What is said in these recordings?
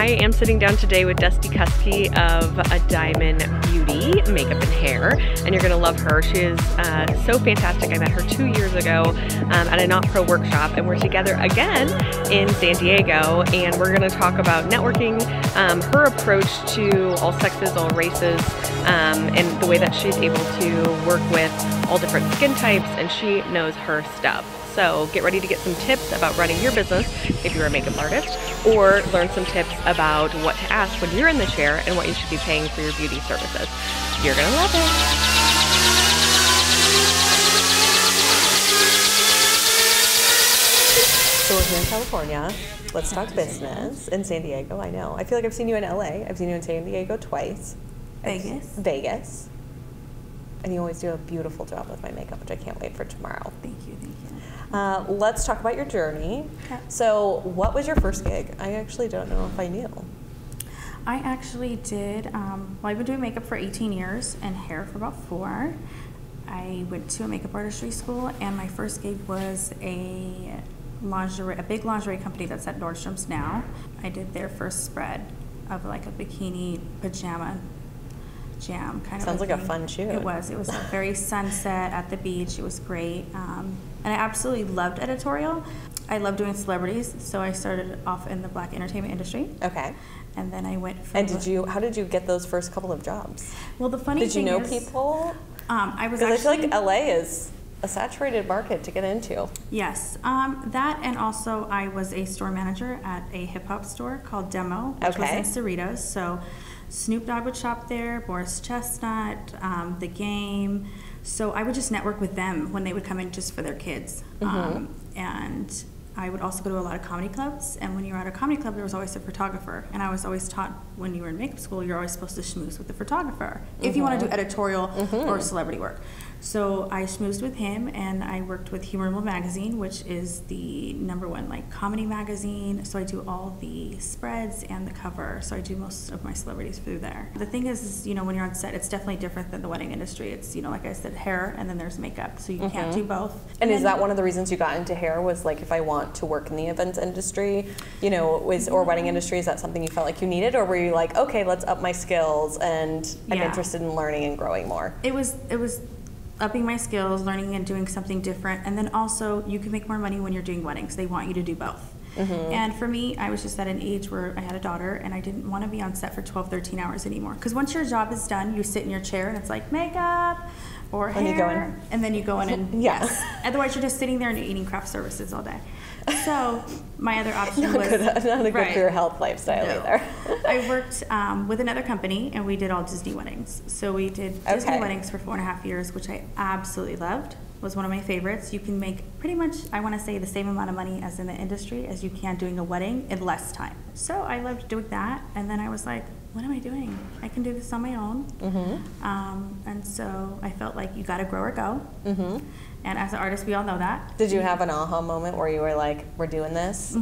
I am sitting down today with Dusty Kuskie of A Diamond Beauty Makeup and Hair, and you're gonna love her. She is so fantastic. I met her 2 years ago at a Not Pro workshop, and we're together again in San Diego, and we're gonna talk about networking, her approach to all sexes, all races, and the way that she's able to work with all different skin types, and she knows her stuff. So get ready to get some tips about running your business if you're a makeup artist, or learn some tips about what to ask when you're in the chair and what you should be paying for your beauty services. You're gonna love it. So we're here in California. Let's talk business. In San Diego, I know. I feel like I've seen you in LA. I've seen you in San Diego twice. Vegas. And you always do a beautiful job with my makeup, which I can't wait for tomorrow. Thank you, thank you. Let's talk about your journey. Okay. So what was your first gig? I actually don't know if I knew. I actually did, well, I've been doing makeup for 18 years and hair for about 4. I went to a makeup artistry school, and my first gig was a big lingerie company that's at Nordstrom's now. I did their first spread of like a bikini pajama jam kind of. Sounds like a fun shoot. It was a very sunset at the beach. It was great, and I absolutely loved editorial. I love doing celebrities, so I started off in the black entertainment industry. Okay. And then I went from. And how did you get those first couple of jobs? Well, the funny thing is, did you know people? I was because I feel like LA is a saturated market to get into. Yes, that, and also I was a store manager at a hip hop store called Demo, which was in Cerritos. So Snoop Dogg would shop there, Boris Chestnut, The Game. So I would just network with them when they would come in just for their kids. And I would also go to a lot of comedy clubs, and when you were at a comedy club, there was always a photographer. And I was always taught when you were in makeup school, you're always supposed to schmooze with the photographer if you want to do editorial or celebrity work. So I schmoozed with him, and I worked with Humorable Magazine, which is the #1 like comedy magazine. So I do all the spreads and the cover. So I do most of my celebrities through there. The thing is, you know, when you're on set, it's definitely different than the wedding industry. It's, you know, like I said, hair, and then there's makeup. So you can't do both. And is that one of the reasons you got into hair, was like, if I want to work in the events industry, you know, or wedding industry, is that something you felt like you needed, or were you like, okay, let's up my skills and I'm interested in learning and growing more? It was upping my skills, learning and doing something different, and then also you can make more money when you're doing weddings. They want you to do both. And for me, I was just at an age where I had a daughter, and I didn't want to be on set for 12, 13 hours anymore. Because once your job is done, you sit in your chair and it's like makeup or hair, you go in. and then you go in and yes. Otherwise, you're just sitting there and you're eating craft services all day. So my other option was not a good for your health lifestyle either. I worked with another company, and we did all Disney weddings. So we did Disney weddings for 4.5 years, which I absolutely loved. Was one of my favorites. You can make pretty much, I want to say, the same amount of money as in the industry as you can doing a wedding in less time. So I loved doing that, and then I was like, what am I doing? I can do this on my own. And so I felt like you got to grow or go. And as an artist, we all know that. Did you have an aha moment where you were like, we're doing this?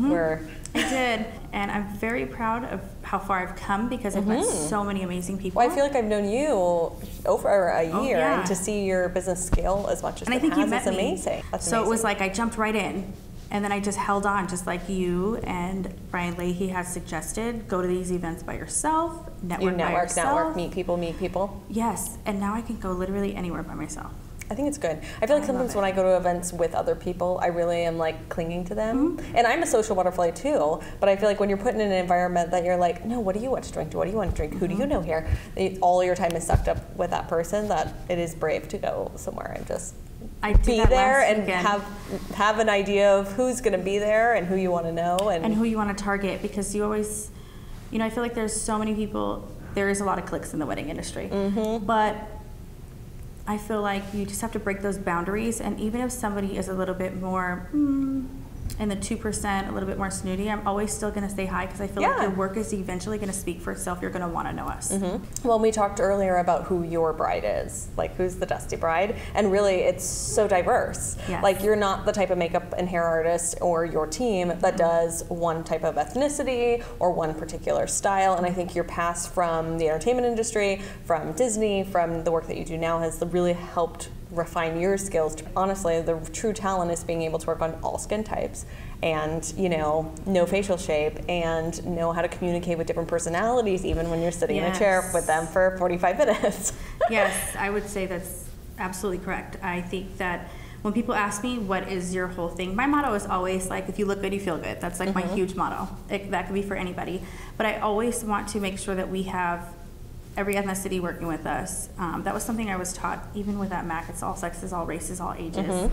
I did, and I'm very proud of how far I've come, because I've met so many amazing people. Well, I feel like I've known you over a year, and to see your business scale as much as it has is amazing. That's amazing. It was like I jumped right in, and then I just held on, just like you and Brian Leahy has suggested. Go to these events by yourself, network by yourself. Meet people. Yes, and now I can go literally anywhere by myself. I think it's good. I feel like sometimes when I go to events with other people, I really am like clinging to them. And I'm a social butterfly too, but I feel like when you're put in an environment that you're like, no, what do you want to drink? What do you want to drink? Who do you know here? All your time is sucked up with that person, that it is brave to go somewhere and just be there and have an idea of who's going to be there and who you want to know. And who you want to target, because you always, you know, I feel like there's so many people, there is a lot of cliques in the wedding industry, but I feel like you just have to break those boundaries, and even if somebody is a little bit more in the 2%, a little bit more snooty, I'm always still going to say hi, because I feel like your work is eventually going to speak for itself. You're going to want to know us. Well, we talked earlier about who your bride is, like who's the Dusty bride, and really it's so diverse. Like, you're not the type of makeup and hair artist or your team that does one type of ethnicity or one particular style, and I think your past from the entertainment industry, from Disney, from the work that you do now has really helped refine your skills. Honestly, the true talent is being able to work on all skin types and, you know facial shape and know how to communicate with different personalities even when you're sitting in a chair with them for 45 minutes. Yes, I would say that's absolutely correct. I think that when people ask me, what is your whole thing? My motto is always like, if you look good, you feel good. That's like my huge motto. That could be for anybody. But I always want to make sure that we have every ethnicity working with us. That was something I was taught, even with at MAC. It's all sexes, all races, all ages.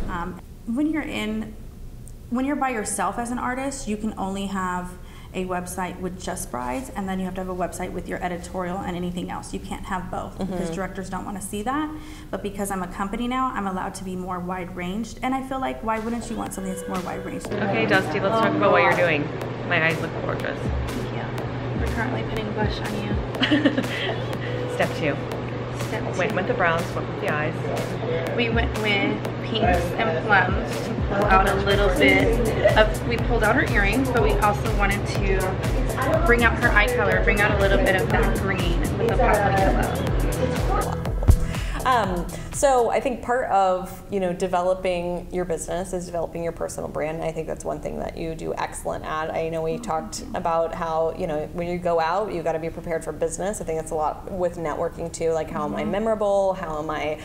When you're by yourself as an artist, you can only have a website with just brides, and then you have to have a website with your editorial and anything else. You can't have both because directors don't want to see that. But because I'm a company now, I'm allowed to be more wide-ranged, and I feel like, why wouldn't you want something that's more wide-ranged? Okay, Dusty, let's talk about what you're doing. My eyes look gorgeous. Thank you. We're currently putting blush on you. Step 2. Went with the browns, went with the eyes. We went with pinks and plums to pull out a little bit of, we pulled out her earrings, but we also wanted to bring out her eye color, bring out a little bit of that green with the purple yellow. So I think part of, developing your business is developing your personal brand. I think that's one thing that you do excellent at. I know we talked about how, when you go out, you got to be prepared for business. I think that's a lot with networking too, like how am I memorable? How am I,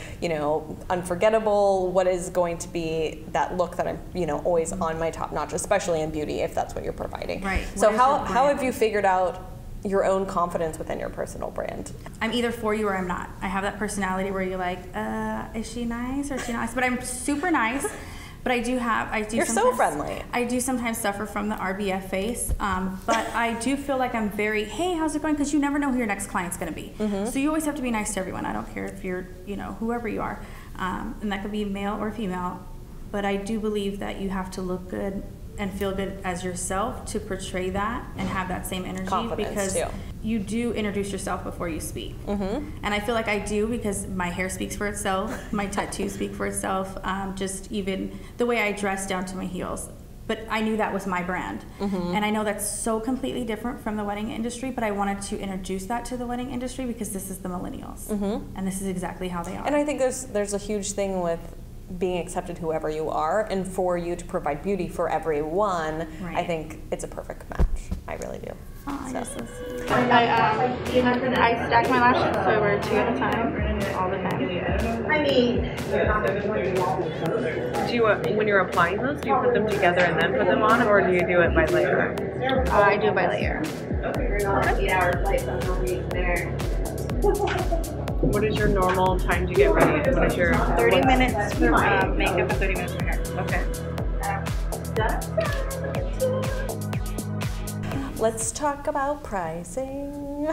unforgettable? What is going to be that look that I'm, always on my top notch, especially in beauty, if that's what you're providing. Right. So how have you figured out your own confidence within your personal brand? I'm either for you or I'm not. I have that personality where you're like, is she nice or is she nice? But I'm super nice. But you're so friendly. I do sometimes suffer from the RBF face, but I do feel like I'm very, hey, how's it going? Because you never know who your next client's going to be. So you always have to be nice to everyone. I don't care if you're, whoever you are. And that could be male or female. But I do believe that you have to look good and feel good as yourself to portray that and have that same energy. Confidence, because too. You do introduce yourself before you speak. And I feel like I do because my hair speaks for itself, my tattoos speak for itself, just even the way I dress down to my heels. But I knew that was my brand. And I know that's so completely different from the wedding industry, but I wanted to introduce that to the wedding industry because this is the millennials. And this is exactly how they are. And I think there's a huge thing with being accepted whoever you are, and for you to provide beauty for everyone, I think it's a perfect match. I really do. Oh, so. I stack my lashes, so I wear 2 at a time, all the time. Do you, when you're applying those, do you put them together and then put them on, or do you do it by layer? I do it by layer. What is your normal time to get ready? What is your 30 minutes for makeup and 30 minutes for hair. Okay. Let's talk about pricing.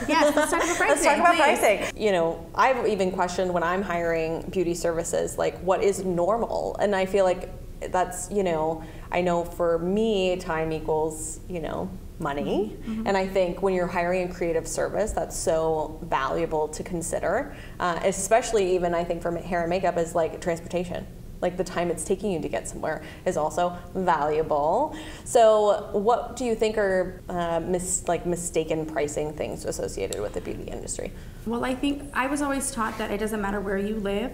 Yes, let's talk about pricing. Let's talk about pricing. I've even questioned when I'm hiring beauty services, like, what is normal? And I feel like that's, I know for me, time equals, money. And I think when you're hiring a creative service, that's so valuable to consider, especially even I think for hair and makeup is like transportation. Like the time it's taking you to get somewhere is also valuable. So what do you think are mistaken pricing things associated with the beauty industry? Well, I think I was always taught that it doesn't matter where you live,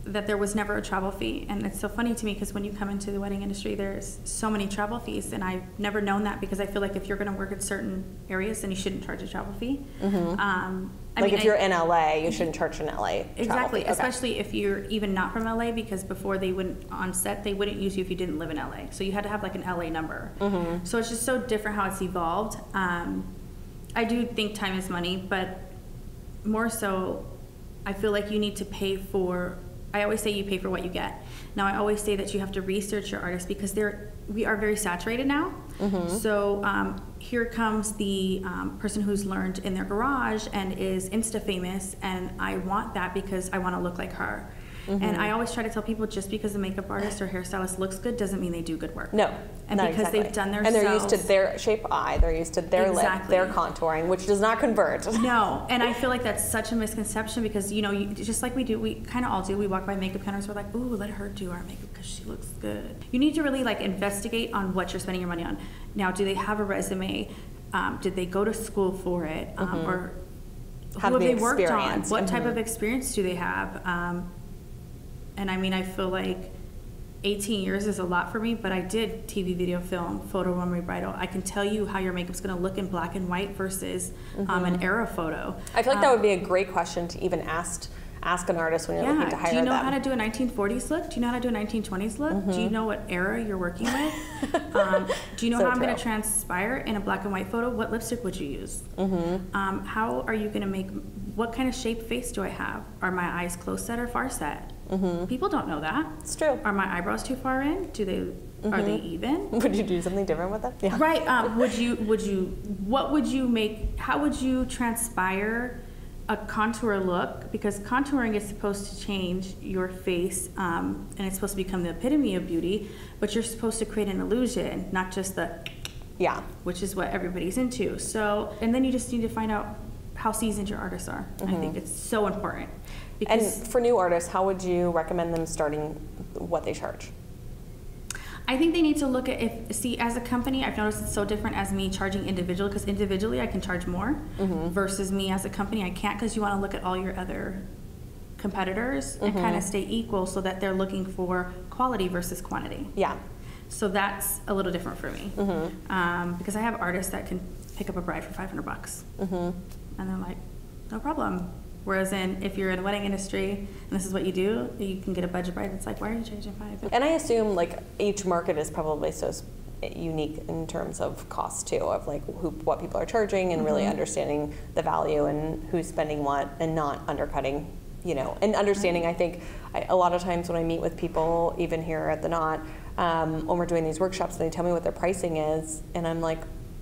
that there was never a travel fee. And it's so funny to me because when you come into the wedding industry, there's so many travel fees, and I've never known that because I feel like if you're going to work at certain areas, then you shouldn't charge a travel fee. If you're in LA, you shouldn't charge an LA travel fee. Especially if you're even not from LA, because before they wouldn't, on set, they wouldn't use you if you didn't live in LA. So you had to have like an LA number. So it's just so different how it's evolved. I do think time is money, but more so, I feel like you need to pay for, I always say you pay for what you get. Now I always say that you have to research your artists because we are very saturated now. So here comes the person who's learned in their garage and is Insta famous, and I want that because I want to look like her. And I always try to tell people, just because a makeup artist or hairstylist looks good doesn't mean they do good work. No, and not because exactly. they've done their and they're used to their shape eye, they're used to their lip, their contouring, which does not convert. No, and I feel like that's such a misconception because just like we kind of all do, we walk by makeup counters, we're like, ooh, let her do our makeup because she looks good. You need to really investigate on what you're spending your money on. Now, do they have a resume? Did they go to school for it? Or who have they worked on? What type of experience do they have? And I mean, I feel like 18 years is a lot for me, but I did TV, video, film, photo, runway, bridal. I can tell you how your makeup's going to look in black and white versus an era photo. I feel like that would be a great question to even ask an artist when you're looking to hire them. Do you know how to do a 1940s look? Do you know how to do a 1920s look? Do you know what era you're working with? Do you know how I'm going to transpire in a black and white photo? What lipstick would you use? How are you going to make, what kind of shaped face do I have? Are my eyes close set or far set? People don't know that. It's true. Are my eyebrows too far in? Are they even? Would you do something different with them? Yeah. Right. What would you make, how would you transpire a contour look? Because contouring is supposed to change your face, and it's supposed to become the epitome of beauty, but you're supposed to create an illusion, not just the, which is what everybody's into. So, and then you just need to find out how seasoned your artists are. I think it's so important. And for new artists, how would you recommend them starting, what they charge? I think they need to look at, as a company, I've noticed it's so different as me charging individually, because individually I can charge more, versus me as a company, I can't, because you want to look at all your other competitors and kind of stay equal so that they're looking for quality versus quantity. Yeah. So that's a little different for me. Because I have artists that can pick up a bride for $500. And they're like, no problem. Whereas if you're in the wedding industry and this is what you do, you can get a budget bride that's like, why are you charging $5? And I assume like each market is probably so unique in terms of cost too, of like what people are charging and really understanding the value and who's spending what and not undercutting, you know, and understanding. I think a lot of times when I meet with people, even here at the Knot, when we're doing these workshops, they tell me what their pricing is, and I'm like,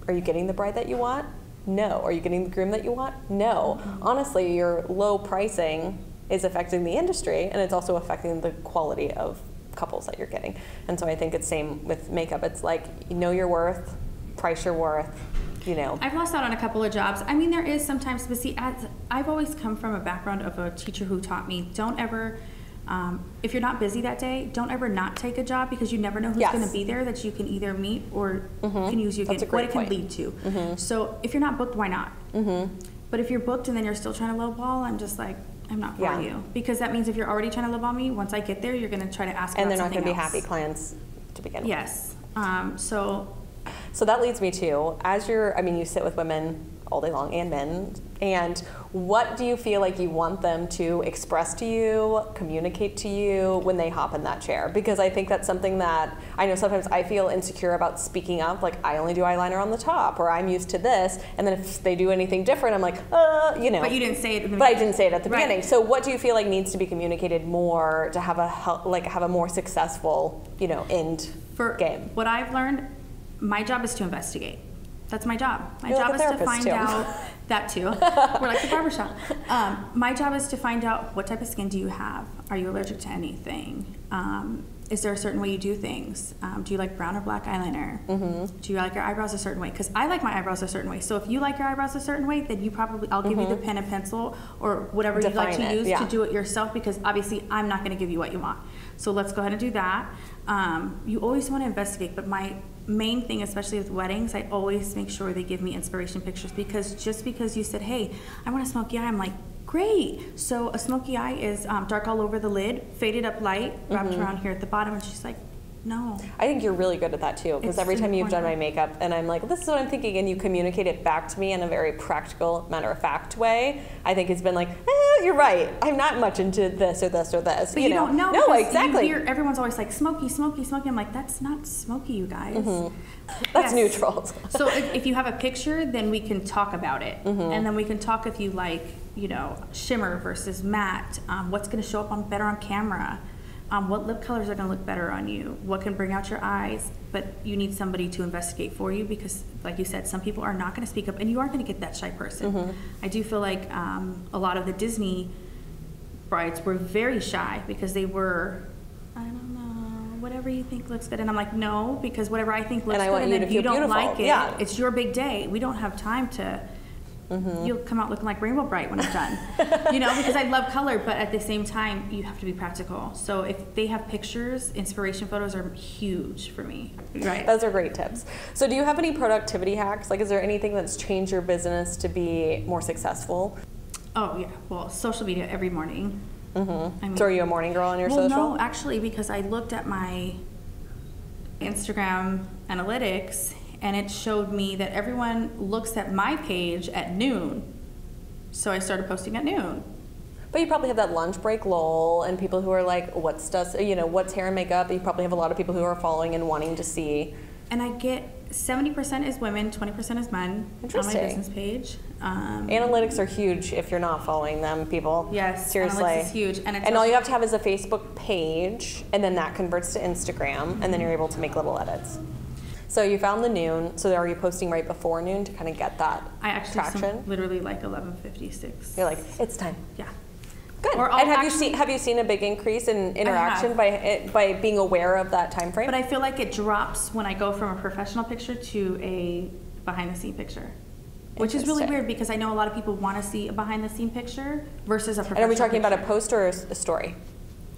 are you getting the bride that you want? No. Are you getting the groom that you want? No. Honestly, your low pricing is affecting the industry, and it's also affecting the quality of couples that you're getting. And so I think it's same with makeup. It's like, you know your worth, price your worth, you know. I've lost out on a couple of jobs. I mean, there is sometimes, but see, I've always come from a background of a teacher who taught me, don't ever, if you're not busy that day, don't ever not take a job, because you never know who's going to be there that you can either meet or can use you again, what it can lead to. So if you're not booked, why not? But if you're booked and then you're still trying to lowball, I'm just like, I'm not for you. Because that means if you're already trying to lowball me, once I get there, you're going to try to ask and about they're not going to be else. happy clients to begin with. Yes. So that leads me to, as you're, I mean, you sit with women all day long and men, and what do you feel like you want them to express to you, communicate to you when they hop in that chair? Because I think that's something that I know sometimes I feel insecure about speaking up, like I only do eyeliner on the top, or I'm used to this, and then if they do anything different, I'm like, you know. But you didn't say it at the beginning. But I didn't say it at the beginning. So what do you feel like needs to be communicated more to have a more successful, you know, end game? What I've learned, my job is to investigate. That's my job. My You're job like is to find out that too. We're like the barbershop. My job is to find out, what type of skin do you have? Are you allergic to anything? Is there a certain way you do things? Do you like brown or black eyeliner? Do you like your eyebrows a certain way? Because I like my eyebrows a certain way. So if you like your eyebrows a certain way, then I'll give you the pen and pencil or whatever you'd like to use to do it yourself, because obviously I'm not going to give you what you want. So let's go ahead and do that. You always want to investigate, but my main thing, especially with weddings, I always make sure they give me inspiration pictures, because just because you said, hey, I want a smoky eye, I'm like, great. So a smoky eye is dark all over the lid, faded up light, wrapped around here at the bottom, and she's like, no. I think you're really good at that too, because every time you've done my makeup and I'm like, this is what I'm thinking, and you communicate it back to me in a very practical, matter-of-fact way, I think it's been like, you're right, I'm not much into this or this or this. But you don't know. No, exactly. You hear everyone's always like, smoky, smoky, smoky. I'm like, that's not smoky, you guys. That's neutral. So if you have a picture, then we can talk about it. And then we can talk if you like, you know, shimmer versus matte, what's going to show up better on camera. What lip colors are going to look better on you? What can bring out your eyes? But you need somebody to investigate for you, because, like you said, some people are not going to speak up, and you are going to get that shy person. I do feel like a lot of the Disney brides were very shy because they were, I don't know, whatever you think looks good. And I'm like, no, because whatever I think looks good, and then if you don't like it, it's your big day. We don't have time to... You'll come out looking like Rainbow Bright when I'm done. You know, because I love color, but at the same time, you have to be practical. So if they have pictures, inspiration photos are huge for me. Right. Those are great tips. So do you have any productivity hacks? Like, is there anything that's changed your business to be more successful? Oh, yeah. Well, social media every morning. Mm-hmm. I mean, so are you a morning girl on your social? No, actually, because I looked at my Instagram analytics and it showed me that everyone looks at my page at noon. So I started posting at noon. But you probably have that lunch break lull and people who are like, what's hair and makeup? You probably have a lot of people who are following and wanting to see. And I get 70% is women, 20% is men on my business page. Analytics are huge if you're not following them, people. Yes, seriously. Analytics is huge. And all you have to have is a Facebook page, and then that converts to Instagram, and then you're able to make little edits. So you found the noon, so are you posting right before noon to kind of get that traction? Literally like 11:56. You're like, it's time. Yeah. Good. And have you seen a big increase in interaction by being aware of that time frame? But I feel like it drops when I go from a professional picture to a behind the scene picture, which is really weird because I know a lot of people want to see a behind the scene picture versus a professional. And are we talking about a post or a story?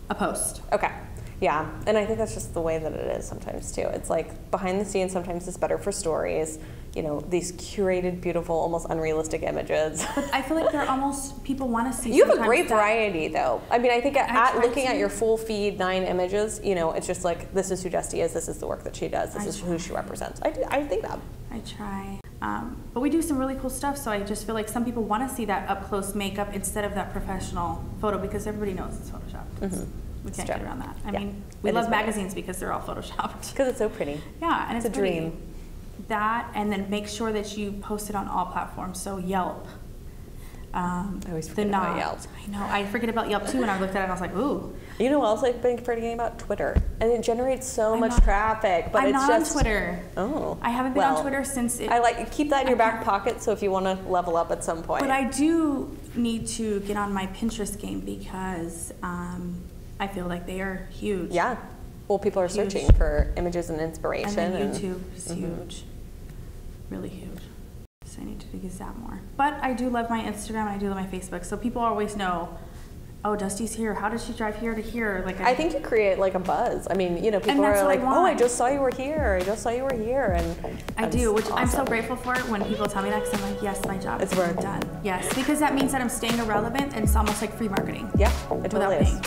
A post. Okay. Yeah, and I think that's just the way that it is sometimes too. It's like behind the scenes sometimes is better for stories. You know, these curated, beautiful, almost unrealistic images. But I feel like they're almost, people want to see. You have a great variety though. I mean, I think looking at your full feed, 9 images, you know, it's just like, this is who Dusty is, this is the work that she does, this is who she represents. I think that. I try. But we do some really cool stuff, so I just feel like some people want to see that up-close makeup instead of that professional photo because everybody knows it's Photoshopped. Mm-hmm. We can't get around that. I mean, we love magazines because they're all Photoshopped. Because it's so pretty. Yeah, and it's a dream. That, and then make sure that you post it on all platforms. So Yelp. I always forget about Yelp. I know. I forget about Yelp too when I looked at it and I was like, ooh. You know what else I've been forgetting about? Twitter. And it generates so much traffic. But I'm not on Twitter. Oh. I haven't been on Twitter since it. I keep that in your back pocket so if you want to level up at some point. But I do need to get on my Pinterest game because I feel like they are huge. Yeah. Well, people are searching for images and inspiration. And then YouTube is huge. Really huge. So I need to use that more. But I do love my Instagram and I do love my Facebook. So people always know, oh, Dusty's here. How does she drive here to here? Like I think you create like a buzz. I mean, you know, people are like, oh, I just saw you were here. I just saw you were here. And I do, which awesome. I'm so grateful for it when people tell me that because I'm like, yes, my job is done. Yes, because that means that I'm staying irrelevant and it's almost like free marketing. Yeah, it totally is.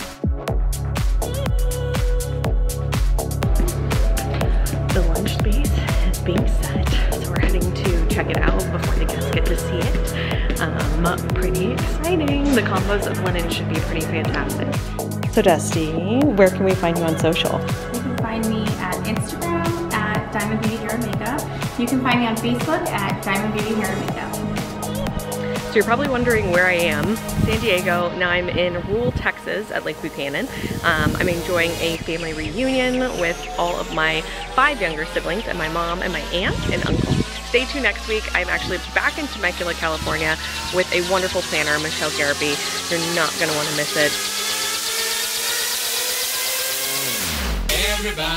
The lunch space is being set, so we're heading to check it out before the guests get to see it. Pretty exciting. The combos of linen should be pretty fantastic. So Dusty, where can we find you on social? You can find me at Instagram at Diamond Beauty Hair and Makeup. You can find me on Facebook at Diamond Beauty Hair and Makeup. So you're probably wondering where I am. San Diego. Now I'm in rural Texas at Lake Buchanan. I'm enjoying a family reunion with all of my 5 younger siblings and my mom and my aunt and uncle. Stay tuned next week. I'm actually back in Temecula, California with a wonderful planner, Michelle Garabee. You're not going to want to miss it. Everybody.